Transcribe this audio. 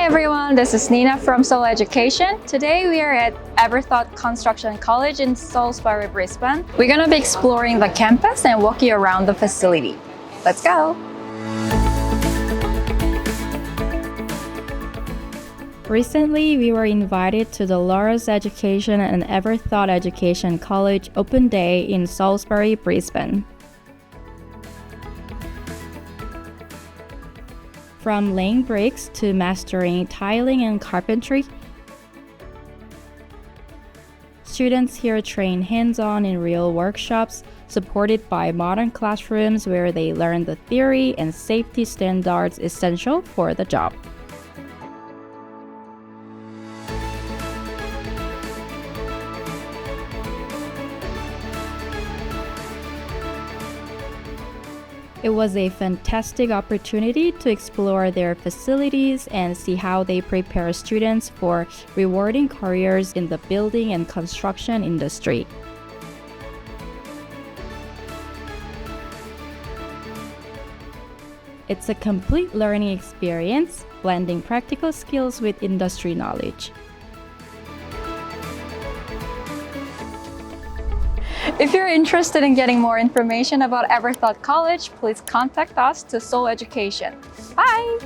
everyone, this is Nina from Soul Education. Today we are at Everthought Construction College in Salisbury, Brisbane. We're going to be exploring the campus and walking around the facility. Let's go! Recently, we were invited to the Laura's Education and Everthought Education College Open Day in Salisbury, Brisbane. From laying bricks to mastering tiling and carpentry, students here train hands-on in real workshops, supported by modern classrooms where they learn the theory and safety standards essential for the job. It was a fantastic opportunity to explore their facilities and see how they prepare students for rewarding careers in the building and construction industry. It's a complete learning experience, blending practical skills with industry knowledge. If you're interested in getting more information about Everthought College, please contact us to Soul Education. Bye!